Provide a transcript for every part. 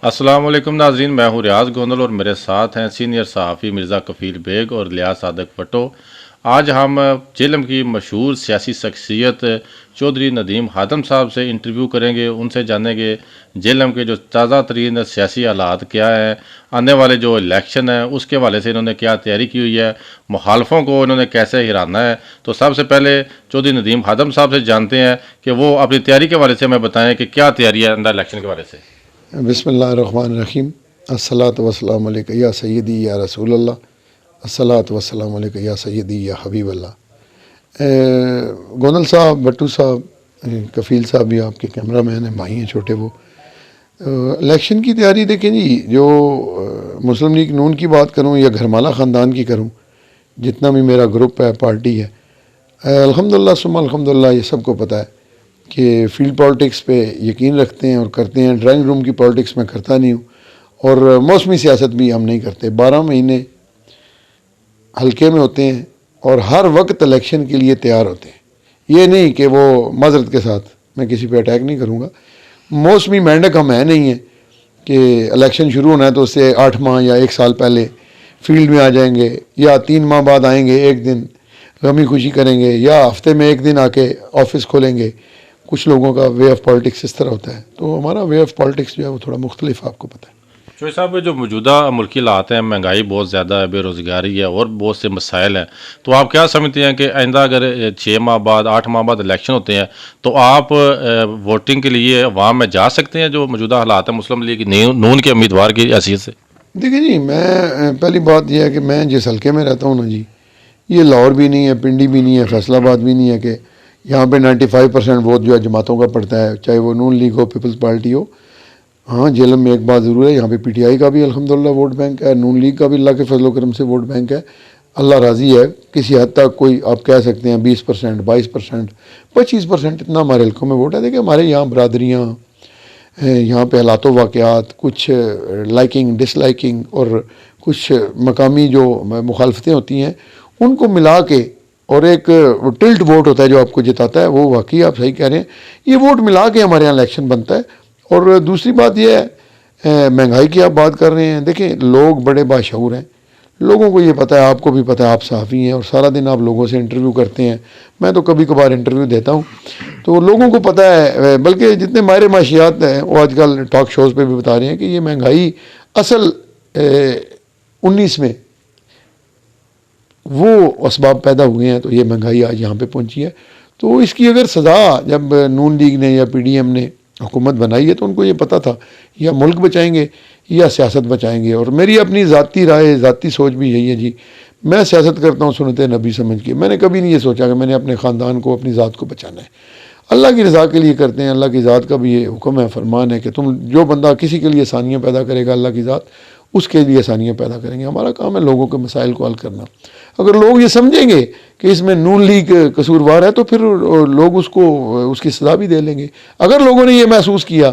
अस्सलाम वालेकुम नाजरीन, मैं हूँ रियाज गोंदल और मेरे साथ हैं सीनियर सहाफ़ी मिर्ज़ा कफ़ील बेग और लियाज सादक भट्टो। आज हम जेलम की मशहूर सियासी शख्सियत चौधरी नदीम हातम साहब से इंटरव्यू करेंगे। उनसे जानेंगे जेलम के जो ताज़ा तरीन सियासी हालात क्या हैं, आने वाले जो इलेक्शन है उसके हवाले से इन्होंने क्या तैयारी की हुई है, मुखालफों को इन्होंने कैसे हिराना है। तो सबसे पहले चौधरी नदीम हातम साहब से जानते हैं कि वो अपनी तैयारी के हवाले से हमें बताएं कि क्या तैयारी है अंदर इलेक्शन के हवाले से। बिस्मिल्लाहिर्रहमानिर्रहीम। अस्सलातु वस्सलामु अलैका या सय्यदी या रसूल अल्लाह। अस्सलातु वस्सलामु अलैका या सय्यदी या हबीब अल्लाह। गोंदल साहब, भट्टू साहब, कफ़ील साहब भी आपके कैमरा मैन हैं, भाई हैं छोटे वो। इलेक्शन की तैयारी देखें जी, जो मुस्लिम लीग नून की बात करूँ या घरमाला ख़ानदान की करूँ, जितना भी मेरा ग्रुप है, पार्टी है, अल्हम्दुलिल्लाह सुम्मा अल्हम्दुलिल्लाह, ये सबको पता है कि फील्ड पॉलिटिक्स पे यकीन रखते हैं और करते हैं। ड्राइंग रूम की पॉलिटिक्स मैं करता नहीं हूँ और मौसमी सियासत भी हम नहीं करते। 12 महीने हल्के में होते हैं और हर वक्त इलेक्शन के लिए तैयार होते हैं। ये नहीं कि वो माजरत के साथ, मैं किसी पे अटैक नहीं करूँगा, मौसमी मेंढक हम है नहीं है कि इलेक्शन शुरू होना है तो उससे 8 माह या 1 साल पहले फील्ड में आ जाएंगे या 3 माह बाद आएंगे, एक दिन गमी खुशी करेंगे या हफ्ते में एक दिन आके ऑफिस खोलेंगे। कुछ लोगों का वे ऑफ पॉलिटिक्स इस तरह होता है, तो हमारा वे ऑफ पॉलिटिक्स जो है वो थोड़ा मुख्तलिफ, आपको पता है। चौधरी साहब, जो मौजूदा मुल्की हालात हैं, महंगाई बहुत ज़्यादा है, बेरोज़गारी है और बहुत से मसाइल हैं, तो आप क्या समझते हैं कि आइंदा अगर 6 माह बाद 8 माह बाद इलेक्शन होते हैं तो आप वोटिंग के लिए अवाम में जा सकते हैं जो मौजूदा हालात हैं मुस्लिम लीग नून के उम्मीदवार की हैसियत से? देखिए जी, मैं पहली बात यह है कि मैं जिस हल्के में रहता हूँ ना जी, ये लाहौर भी नहीं है, पिंडी भी नहीं है, फैसलाबाद भी नहीं है कि यहाँ पे 95% वोट जो है जमातों का पड़ता है, चाहे वो नून लीग हो, पीपल्स पार्टी हो। हाँ, जेलम में एक बात ज़रूर है, यहाँ पे पीटीआई का भी अल्हम्दुलिल्लाह वोट बैंक है, नून लीग का भी अल्लाह के फजल करम से वोट बैंक है। अल्लाह राज़ी है, किसी हद तक कोई आप कह सकते हैं 20%, 22%, 25% इतना हमारे हल्कों में वोट है। देखिए, हमारे यहाँ बरादरियाँ, यहाँ पे हालात वाक़यात, कुछ लाइकिंग डिसलाइकिंग और कुछ मकामी जो मुखालफतें होती हैं, उनको मिला के और एक टिल्ट वोट होता है जो आपको जिताता है, वो वाकई आप सही कह रहे हैं, ये वोट मिला के हमारे यहाँ इलेक्शन बनता है। और दूसरी बात यह है, महंगाई की आप बात कर रहे हैं, देखें लोग बड़े बाशऊर हैं, लोगों को ये पता है, आपको भी पता है, आप सहाफ़ी हैं और सारा दिन आप लोगों से इंटरव्यू करते हैं, मैं तो कभी कभार इंटरव्यू देता हूँ, तो लोगों को पता है। बल्कि जितने माहिर माशियात हैं वो आजकल टॉक शोज़ पे भी बता रहे हैं कि ये महंगाई असल 19 में वो असबाब पैदा हुए हैं, तो ये महंगाई आज यहाँ पे पहुँची है। तो इसकी अगर सज़ा जब नून लीग ने या पीडीएम ने हुकूमत बनाई है तो उनको ये पता था या मुल्क बचाएंगे या सियासत बचाएंगे। और मेरी अपनी ज़ाती राय, ज़ाती सोच भी यही है जी, मैं सियासत करता हूँ सुन्नत नबी समझ के। मैंने कभी नहीं ये सोचा कि मैंने अपने ख़ानदान को, अपनी ज़ात को बचाना है। अल्लाह की रज़ा के लिए करते हैं, अल्लाह की ज़ात का भी ये हुक्म है, फरमान है कि तुम जो बंदा किसी के लिए आसानियाँ पैदा करेगा, अल्लाह की ज़ात उसके लिए आसानियाँ पैदा करेंगे। हमारा काम है लोगों के मसाइल को हल करना। अगर लोग ये समझेंगे कि इसमें नून लीग कसूरवार है तो फिर लोग उसको उसकी सज़ा भी दे लेंगे। अगर लोगों ने ये महसूस किया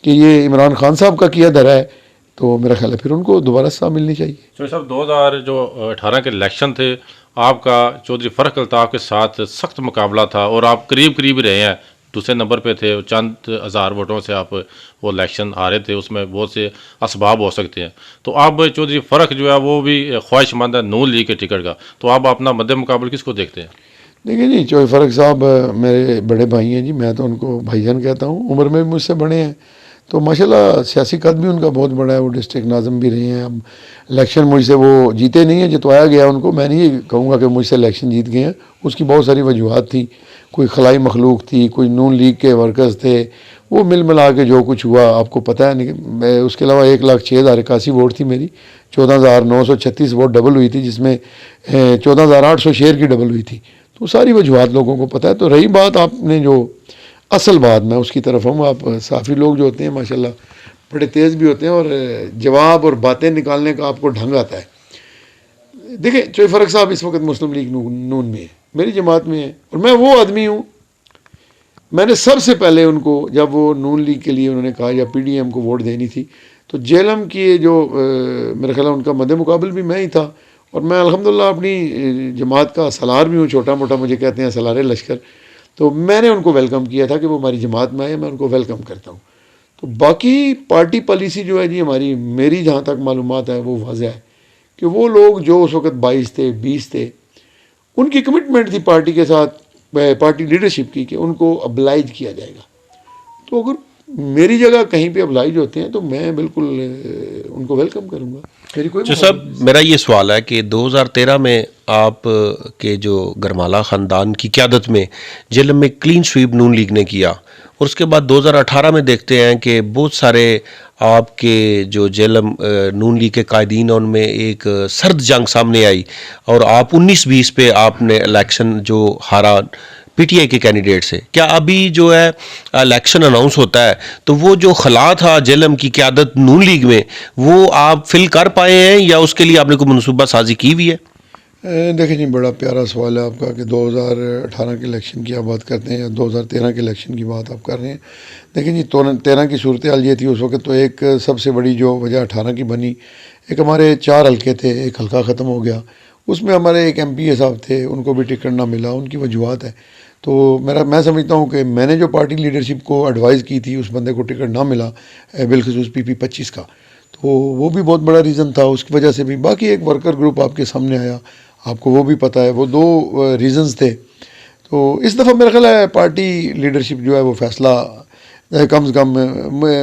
कि ये इमरान खान साहब का किया धरा है तो मेरा ख्याल है फिर उनको दोबारा सज़ा मिलनी चाहिए। चौधरी साहब, 2018 के इलेक्शन थे, आपका चौधरी फ़र्क अल्ताफ़ के साथ सख्त मुकाबला था और आप करीब करीब रहे हैं, दूसरे नंबर पे थे, चंद हज़ार वोटों से आप वो इलेक्शन हारे थे, उसमें बहुत से असबाब हो सकते हैं। तो अब चौधरी फ़र्क जो है वो भी ख्वाहिशमंद है नून लीग के टिकट का, तो आप अपना मद्दे मुकाबले किसको देखते हैं? देखिए जी, चौधरी फ़र्क साहब मेरे बड़े भाई हैं जी, मैं तो उनको भाईजान कहता हूँ, उम्र में भी मुझसे बड़े हैं, तो माशाल्लाह सियासी कद भी उनका बहुत बड़ा है, वो डिस्ट्रिक्ट नाज़म भी रहे हैं। अब इलेक्शन मुझसे वो जीते नहीं हैं, जितवाया गया उनको, मैं नहीं ये कहूँगा कि मुझसे इलेक्शन जीत गए हैं, उसकी बहुत सारी वजूहत थी, कोई खलाई मखलूक थी, कोई नून लीग के वर्कर्स थे, वो मिल मिला के जो कुछ हुआ आपको पता है। नहीं, उसके अलावा 1,06,081 वोट थी मेरी, 14,936 वोट डबल हुई थी, जिसमें 14,800 शेयर की डबल हुई थी। तो सारी वजूहत लोगों को पता है। तो रही बात आपने जो असल बात, मैं उसकी तरफ हूँ। आप साफ़ी लोग जो होते हैं माशाल्लाह बड़े तेज़ भी होते हैं और जवाब और बातें निकालने का आपको ढंग आता है। देखिए, चौधरी फ़र्क साहब इस वक्त मुस्लिम लीग नून में है, मेरी जमात में है, और मैं वो आदमी हूँ, मैंने सबसे पहले उनको, जब वो नून लीग के लिए उन्होंने कहा या पीडीएम को वोट देनी थी, तो जेलम की जो मेरा ख्याल उनका मद्दे मुकाबल भी मैं ही था। और मैं अल्हम्दुलिल्लाह अपनी जमात का सलार भी हूँ, छोटा मोटा मुझे कहते हैं सलार लश्कर। तो मैंने उनको वेलकम किया था कि वो हमारी जमात में आए, मैं उनको वेलकम करता हूँ। तो बाकी पार्टी पॉलिसी जो है जी हमारी, मेरी जहाँ तक मालूमात है वो वाज़ह है कि वो लोग जो उस वक्त 22 थे 20 थे, उनकी कमिटमेंट थी पार्टी के साथ, पार्टी लीडरशिप की, कि उनको अब्लाइज किया जाएगा। तो अगर मेरी जगह कहीं पे अब्लाइज होते हैं तो मैं बिल्कुल उनको वेलकम करूँगा, मेरी कोई जो मुखालफत साहब नहीं। मेरा ये सवाल है कि 2013 में आप के जो गरमाला ख़ानदान की क़यादत में जेलम में क्लीन स्वीप नून लीग ने किया, और उसके बाद 2018 में देखते हैं कि बहुत सारे आपके जो जेलम नून लीग के कायदीन हैं उनमें एक सर्द जंग सामने आई, और आप 19-20 पे आपने इलेक्शन जो हारा पीटीआई के कैंडिडेट से। क्या अभी जो है इलेक्शन अनाउंस होता है तो वो जो खला था जेलम की क़यादत नून लीग में, वो आप फिल कर पाए हैं या उसके लिए आपने कोई मनसूबा साजी की हुई है? देखिए जी, बड़ा प्यारा सवाल है आपका कि 2018 के इलेक्शन की आप बात करते हैं या 2013 के इलेक्शन की बात आप कर रहे हैं। देखिए जी, 13 की सूरत हाल ये थी उस वक्त, तो एक सबसे बड़ी जो वजह 18 की बनी, एक हमारे 4 हल्के थे, एक हल्का ख़त्म हो गया, उसमें हमारे एक एमपी साहब थे, उनको भी टिकट ना मिला, उनकी वजूहत है। तो मैं समझता हूँ कि मैंने जो पार्टी लीडरशिप को एडवाइस की थी, उस बंदे को टिकट ना मिला, बिलखसूस PP 25 का, तो वो भी बहुत बड़ा रीज़न था, उसकी वजह से भी। बाकी एक वर्कर ग्रुप आपके सामने आया, आपको वो भी पता है, वो 2 रीज़न्स थे। तो इस दफ़ा मेरा ख्याल है पार्टी लीडरशिप जो है वो फ़ैसला कम से कम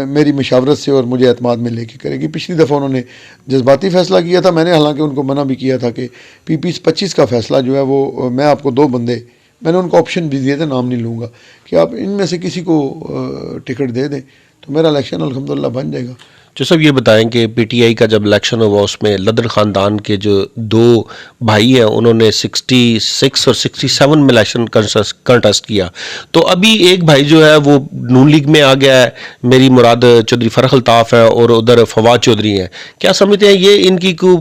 मेरी मशावरत से और मुझे एतमाद में लेके करेगी। पिछली दफ़ा उन्होंने जज्बाती फ़ैसला किया था, मैंने हालांकि उनको मना भी किया था कि PP 25 का फ़ैसला जो है वो, मैं आपको 2 बंदे, मैंने उनको ऑप्शन भी दिए थे, नाम नहीं लूँगा, कि आप इनमें से किसी को टिकट दे दें तो मेरा इलेक्शन अल्हम्दुलिल्लाह बन जाएगा। जो सब ये बताएं कि पीटीआई का जब इलेक्शन हुआ उसमें लदर ख़ानदान के जो 2 भाई हैं उन्होंने 66 और 67 में इलेक्शन कंटेस्ट किया, तो अभी एक भाई जो है वो नून लीग में आ गया है, मेरी मुराद चौधरी फ़रख अल्ताफ़ है और उधर फवाद चौधरी हैं। क्या समझते हैं ये इनकी को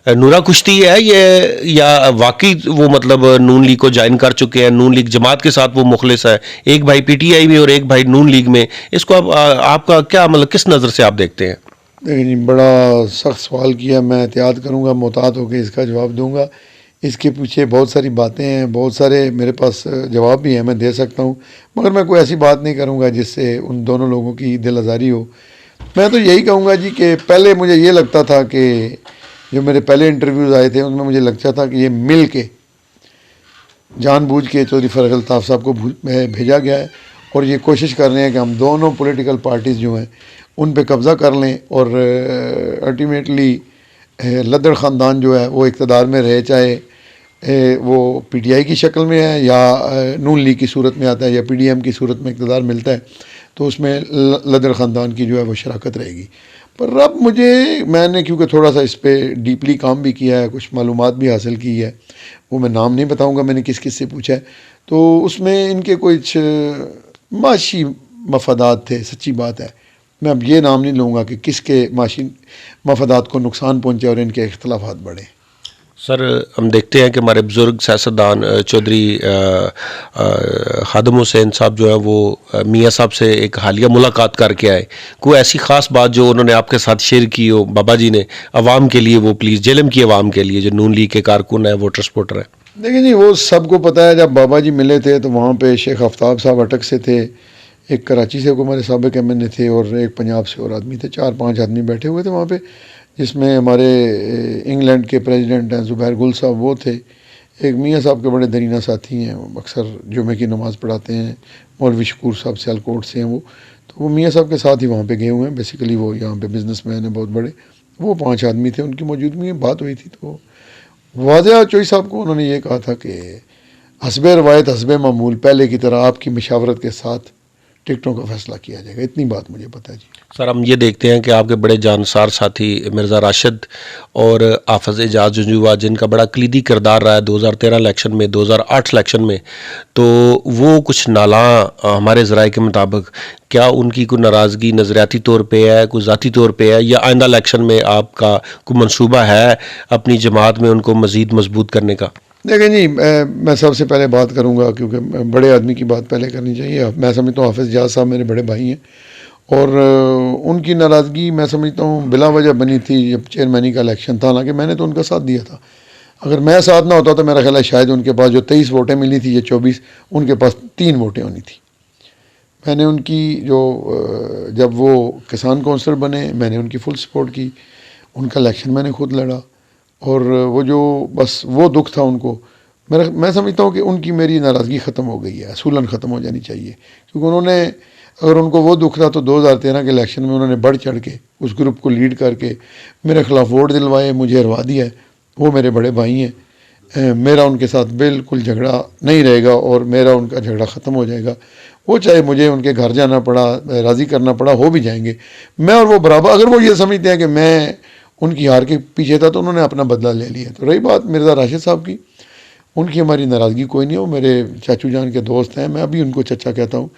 नूरा कुश्ती है ये, या वाकई वो मतलब नून लीग को ज्वाइन कर चुके हैं, नून लीग जमात के साथ वो मुखलिस है? एक भाई पीटीआई में और एक भाई नून लीग में, इसको आप आपका क्या मतलब किस नज़र से आप देखते हैं? देखिए जी, बड़ा सख्त सवाल किया, मैं एहतियात करूँगा, मोहतात होकर इसका जवाब दूँगा। इसके पीछे बहुत सारी बातें हैं, बहुत सारे मेरे पास जवाब भी हैं, मैं दे सकता हूँ, मगर मैं कोई ऐसी बात नहीं करूँगा जिससे उन दोनों लोगों की दिल आज़ारी हो। मैं तो यही कहूँगा जी कि पहले मुझे ये लगता था कि जो मेरे पहले इंटरव्यूज़ आए थे उनमें मुझे लगता था कि ये मिल के जानबूझ के चौधरी फ़रख अल्ताफ़ साहब को भेजा गया है, और ये कोशिश कर रहे हैं कि हम दोनों पॉलिटिकल पार्टीज़ जो हैं उन पे कब्ज़ा कर लें, और अल्टीमेटली लद्दड़ ख़ानदान जो है वो इक़्तिदार में रहे, चाहे वो पीटीआई की शक्ल में है या नून लीग की सूरत में आता है या पीडीएम की सूरत में इक़्तिदार मिलता है, तो उसमें लद्दड़ ख़ानदान की जो है वो शराकत रहेगी। पर अब मैंने क्योंकि थोड़ा सा इस पर डीपली काम भी किया है, कुछ मालूमात भी हासिल की है, वो मैं नाम नहीं बताऊंगा मैंने किस किस से पूछा है, तो उसमें इनके कुछ माशी मफादात थे, सच्ची बात है। मैं अब ये नाम नहीं लूँगा कि किसके माशी मफादात को नुकसान पहुँचे और इनके इख्तलाफात बढ़े। सर हम देखते हैं कि हमारे बुज़ुर्ग सियासतदान चौधरी खादम हुसैन साहब जो है वो मियाँ साहब से एक हालिया मुलाकात करके आए, कोई ऐसी ख़ास बात जो उन्होंने आपके साथ शेयर की हो बाबा जी ने अवाम के लिए, वो प्लीज़ जेलम की अवाम के लिए जो नून लीग के कारकुन है, वोटर सपोर्टर है? देखिए जी, वो सबको पता है, जब बाबा जी मिले थे तो वहाँ पे शेख आफ्ताब साहब अटक से थे, एक कराची से हमारे साबिक़ MNA थे और एक पंजाब से और आदमी थे, 4-5 आदमी बैठे हुए थे वहाँ पे, जिसमें हमारे इंग्लैंड के प्रेसिडेंट हैं ज़ुबैर गुल साहब वो थे, एक मियाँ साहब के बड़े दरीना साथी हैं, वो अक्सर जुमे की नमाज़ पढ़ाते हैं, मौलवी शकूर साहब सियालकोट से हैं वो, तो वो मियाँ साहब के साथ ही वहाँ पे गए हुए हैं। बेसिकली वो यहाँ पे बिजनेसमैन हैं बहुत बड़े, वो 5 आदमी थे, उनकी मौजूदगी में बात हुई थी। तो वाज़ह चौधरी साहब को उन्होंने ये कहा था कि हस्बे रवायत हस्बे मामूल पहले की तरह आपकी मशावरत के साथ टिकटों का फैसला किया जाएगा, इतनी बात मुझे पता है जी। सर हम ये देखते हैं कि आपके बड़े जानसार साथी मिर्ज़ा राशिद और हाफ़िज़ एजाज जुंजुआ, जिनका बड़ा कलीदी किरदार रहा है 2013 इलेक्शन में, 2008 इलेक्शन में, तो वो कुछ नाला हमारे ज़राए के मुताबिक, क्या उनकी कोई नाराज़गी नज़रियाती तौर पे है, कोई ज़ाती तौर पे है, या आइंदा इलेक्शन में आपका कोई मंसूबा है अपनी जमात में उनको मज़ीद मजबूत करने का? देखें जी, मैं सबसे पहले बात करूंगा क्योंकि बड़े आदमी की बात पहले करनी चाहिए। मैं समझता हूँ हाफिज़ एजाज साहब मेरे बड़े भाई हैं और उनकी नाराज़गी मैं समझता हूँ बिला वजह बनी थी जब चेयरमैनी का इलेक्शन था, हालांकि मैंने तो उनका साथ दिया था। अगर मैं साथ ना होता तो मेरा ख्याल है शायद उनके पास जो 23 वोटें मिली थी, ये 24, उनके पास 3 वोटें होनी थी। मैंने उनकी जो जब वो किसान कौंसलर बने मैंने उनकी फुल सपोर्ट की, उनका इलेक्शन मैंने खुद लड़ा। और वो जो बस वो दुख था उनको, मैं समझता हूँ कि उनकी मेरी नाराज़गी ख़त्म हो गई है, असूलन ख़त्म हो जानी चाहिए। क्योंकि उन्होंने, अगर उनको वो दुख था तो 2013 के इलेक्शन में उन्होंने बढ़ चढ़ के उस ग्रुप को लीड करके मेरे ख़िलाफ़ वोट दिलवाए, मुझे हरवा दिया है। वो मेरे बड़े भाई हैं, मेरा उनके साथ बिल्कुल झगड़ा नहीं रहेगा और मेरा उनका झगड़ा ख़त्म हो जाएगा। वो चाहे मुझे उनके घर जाना पड़ा, राज़ी करना पड़ा, हो भी जाएंगे। मैं और वो बराबर। अगर वो ये समझते हैं कि मैं उनकी हार के पीछे था तो उन्होंने अपना बदला ले लिया। तो रही बात मिर्ज़ा राशिद साहब की, उनकी हमारी नाराज़गी कोई नहीं है, वो मेरे चाचू जान के दोस्त हैं, मैं अभी उनको चचा कहता हूँ।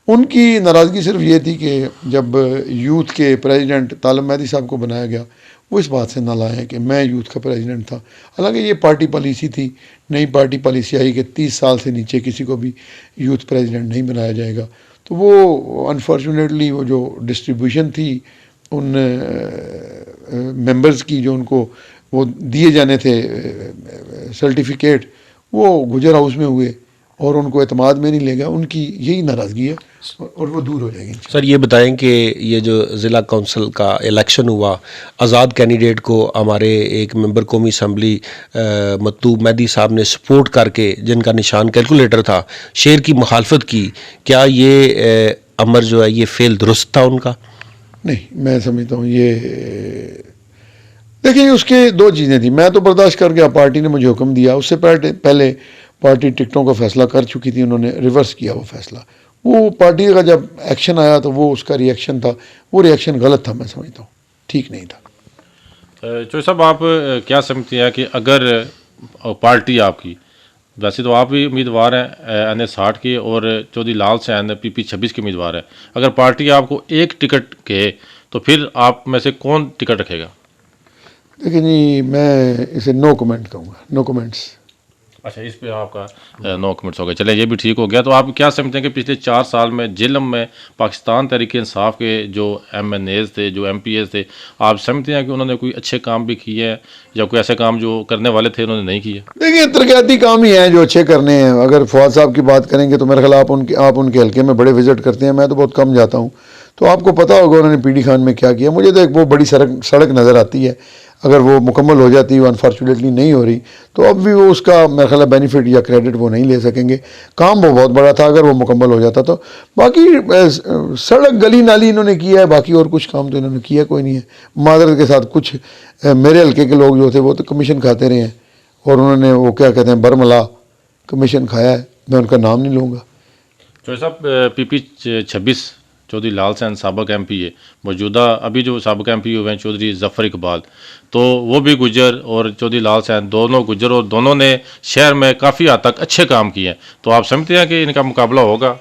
उनकी नाराज़गी सिर्फ ये थी कि जब यूथ के प्रेसिडेंट तालिब मेहदी साहब को बनाया गया, वो इस बात से नालायक है कि मैं यूथ का प्रेसिडेंट था। हालांकि ये पार्टी पॉलिसी थी, नई पार्टी पॉलिसी आई कि 30 साल से नीचे किसी को भी यूथ प्रेसिडेंट नहीं बनाया जाएगा। तो वो अनफॉर्चुनेटली वो जो डिस्ट्रीब्यूशन थी उन मेंबर्स की, जो उनको वो दिए जाने थे सर्टिफिकेट, वो गुजर हाउस में हुए और उनको एतमाद में नहीं ले गया। उनकी यही नाराज़गी है और वो दूर हो जाएगी। सर ये बताएं कि ये जो ज़िला कौंसिल का इलेक्शन हुआ, आज़ाद कैंडिडेट को हमारे एक मेंबर कौमी असम्बली मतलूब मेहदी साहब ने सपोर्ट करके, जिनका निशान कैलकुलेटर था, शेर की मुखालफत की, क्या ये अमर जो है ये फेल दुरुस्त था उनका? नहीं, मैं समझता हूँ ये, देखिए उसके दो चीज़ें थी। मैं तो बर्दाश्त कर गया, पार्टी ने मुझे हुक्म दिया। उससे पहले पार्टी टिकटों का फैसला कर चुकी थी, उन्होंने रिवर्स किया वो फैसला। वो पार्टी का जब एक्शन आया तो वो उसका रिएक्शन था, वो रिएक्शन गलत था, मैं समझता हूँ ठीक नहीं था। चौधरी साहब, आप क्या समझते हैं कि अगर पार्टी आपकी, वैसे तो आप भी उम्मीदवार हैं NA 60 के और चौधरी लाल सैन PP 26 के उम्मीदवार हैं, अगर पार्टी आपको एक टिकट कहे तो फिर आप में से कौन टिकट रखेगा? देखिए जी, मैं इसे नो कमेंट कहूँगा, नो कमेंट्स। अच्छा, इस पे आपका नो कमेंट्स हो गया। चले, ये भी ठीक हो गया। तो आप क्या समझते हैं कि पिछले 4 साल में जेलम में पाकिस्तान तहरीक इंसाफ के जो MNAs थे, जो MPs थे, आप समझते हैं कि उन्होंने कोई अच्छे काम भी किए हैं या कोई ऐसे काम जो करने वाले थे उन्होंने नहीं किए? देखिए, तरक्याती काम ही हैं जो अच्छे करने हैं। अगर फवाद साहब की बात करेंगे तो मेरे ख्याल आप उनके हल्के में बड़े विजिट करते हैं, मैं तो बहुत कम जाता हूँ, तो आपको पता होगा उन्होंने PD खान में क्या किया। मुझे तो एक वो बड़ी सड़क नज़र आती है, अगर वो मुकम्मल हो जाती, वो अनफॉर्चुनेटली नहीं हो रही, तो अब भी वो उसका मेरे ख्याल बेनिफिट या क्रेडिट वो नहीं ले सकेंगे। काम वो बहुत बड़ा था, अगर वो मुकम्मल हो जाता तो। बाकी सड़क गली नाली इन्होंने किया है, बाकी और कुछ काम तो इन्होंने किया कोई नहीं है। मादरत के साथ कुछ मेरे हल्के के लोग जो थे वो तो कमीशन खाते रहे हैं, और उन्होंने वो क्या कहते हैं बरमला कमीशन खाया है, मैं उनका नाम नहीं लूँगा। चौधरी साहब, PP 26 चौधरी लाल सैन साबिक MPA, मौजूदा अभी जो साबिक MPA हुए हैं चौधरी जफ़र इकबाल, तो वो भी गुजर और चौधरी लाल सैन दोनों गुजर, और दोनों ने शहर में काफ़ी हद तक अच्छे काम किए हैं। तो आप समझते हैं कि इनका मुकाबला होगा?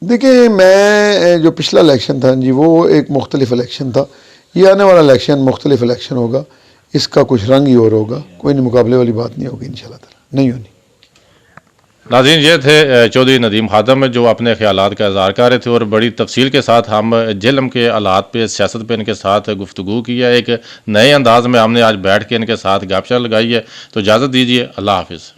देखिए, मैं जो पिछला इलेक्शन था जी, वो एक मुख्तलिफ इलेक्शन था। ये आने वाला इलेक्शन मुख्तलिफ इलेक्शन होगा, इसका कुछ रंग ही और होगा, कोई नहीं मुकाबले वाली बात नहीं होगी इंशाल्लाह ताला, नहीं होनी। नाज़रीन, ये थे चौधरी नदीम हातम जो अपने ख्यालात का इज़हार कर रहे थे, और बड़ी तफसील के साथ हम जेलम के हालात पे, सियासत पे इनके साथ गुफ्तगू की है। एक नए अंदाज में हमने आज बैठ के इनके साथ गपशप लगाई है। तो इजाज़त दीजिए, अल्लाह हाफिज़।